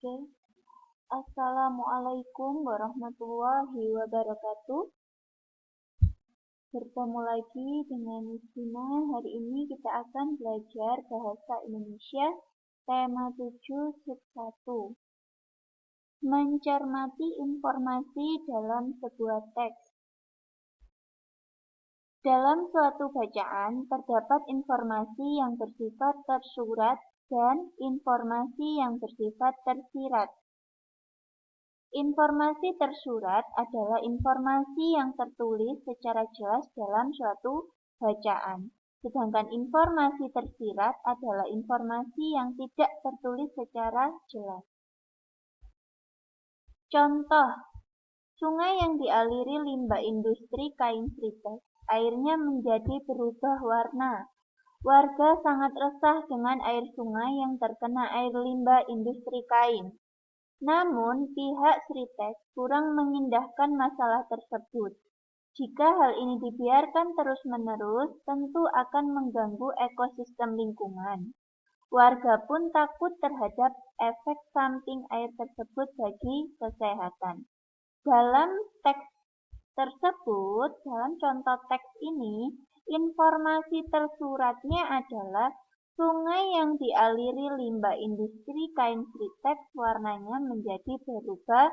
Oke. Assalamualaikum warahmatullahi wabarakatuh. Bertemu lagi dengan Miss Dina. Hari ini kita akan belajar bahasa Indonesia tema 7 sub 1. Mencermati informasi dalam sebuah teks. Dalam suatu bacaan terdapat informasi yang bersifat tersurat dan informasi yang bersifat tersirat. Informasi tersurat adalah informasi yang tertulis secara jelas dalam suatu bacaan. Sedangkan informasi tersirat adalah informasi yang tidak tertulis secara jelas. Contoh, sungai yang dialiri limbah industri kain srites, airnya menjadi berubah warna. Warga sangat resah dengan air sungai yang terkena air limbah industri kain. Namun, pihak Srites kurang mengindahkan masalah tersebut. Jika hal ini dibiarkan terus-menerus, tentu akan mengganggu ekosistem lingkungan. Warga pun takut terhadap efek samping air tersebut bagi kesehatan. Dalam teks tersebut, dalam contoh teks ini, informasi tersuratnya adalah sungai yang dialiri limbah industri kain srites warnanya menjadi berubah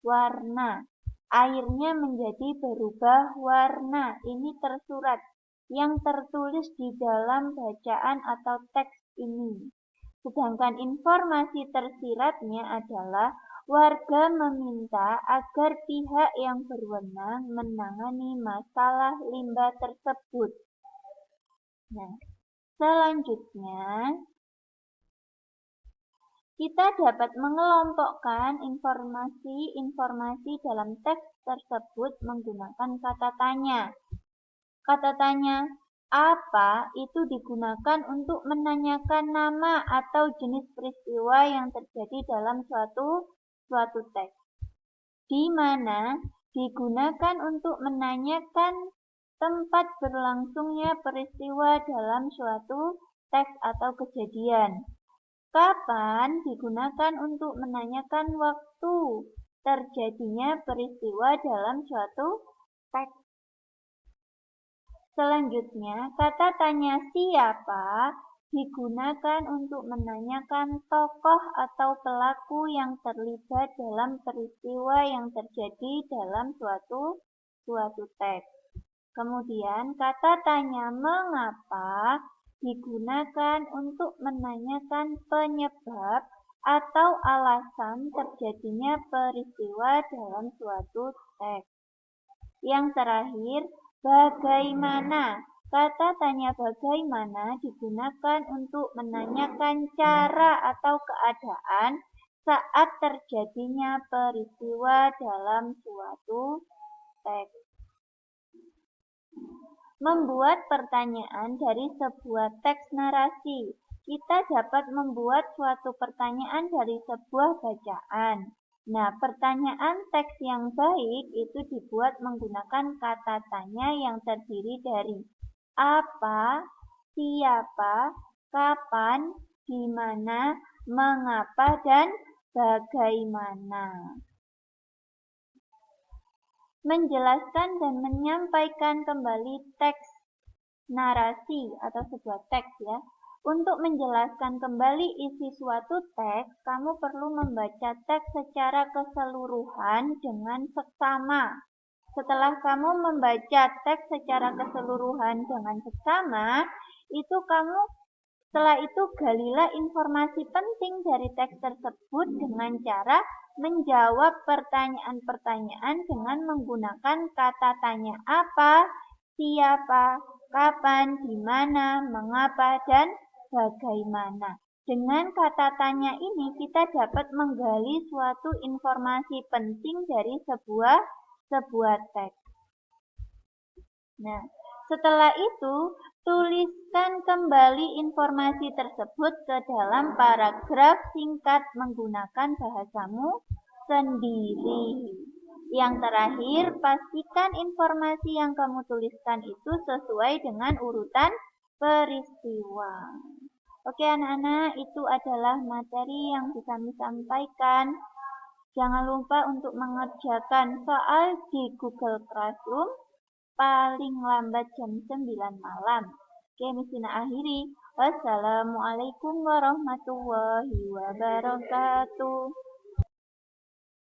warna. Airnya menjadi berubah warna. Ini tersurat yang tertulis di dalam bacaan atau teks ini. Sedangkan informasi tersiratnya adalah warga meminta agar pihak yang berwenang menangani masalah limbah tersebut. Nah, selanjutnya, kita dapat mengelompokkan informasi-informasi dalam teks tersebut menggunakan kata tanya. Kata tanya apa itu digunakan untuk menanyakan nama atau jenis peristiwa yang terjadi dalam suatu teks. Di mana digunakan untuk menanyakan tempat berlangsungnya peristiwa dalam suatu teks atau kejadian. Kapan digunakan untuk menanyakan waktu terjadinya peristiwa dalam suatu teks. Selanjutnya, kata tanya siapa digunakan untuk menanyakan tokoh atau pelaku yang terlibat dalam peristiwa yang terjadi dalam suatu teks. Kemudian, kata tanya mengapa digunakan untuk menanyakan penyebab atau alasan terjadinya peristiwa dalam suatu teks. Yang terakhir, bagaimana? Kata tanya bagaimana digunakan untuk menanyakan cara atau keadaan saat terjadinya peristiwa dalam suatu teks. Membuat pertanyaan dari sebuah teks narasi. Kita dapat membuat suatu pertanyaan dari sebuah bacaan. Nah, pertanyaan teks yang baik itu dibuat menggunakan kata tanya yang terdiri dari apa, siapa, kapan, di mana, mengapa, dan bagaimana. Menjelaskan dan menyampaikan kembali teks narasi atau sebuah teks ya. Untuk menjelaskan kembali isi suatu teks, kamu perlu membaca teks secara keseluruhan dengan seksama. Setelah kamu membaca teks secara keseluruhan dengan seksama, setelah itu galilah informasi penting dari teks tersebut dengan cara menjawab pertanyaan-pertanyaan dengan menggunakan kata tanya apa, siapa, kapan, di mana, mengapa, dan bagaimana. Dengan kata tanya ini kita dapat menggali suatu informasi penting dari sebuah teks. Nah, setelah itu tuliskan kembali informasi tersebut ke dalam paragraf singkat menggunakan bahasamu sendiri. Yang terakhir, pastikan informasi yang kamu tuliskan itu sesuai dengan urutan peristiwa. Oke anak-anak, itu adalah materi yang bisa kami sampaikan. Jangan lupa untuk mengerjakan soal di Google Classroom paling lambat jam 9 malam. Oke, Miss Tina akhiri. Wassalamualaikum warahmatullahi wabarakatuh.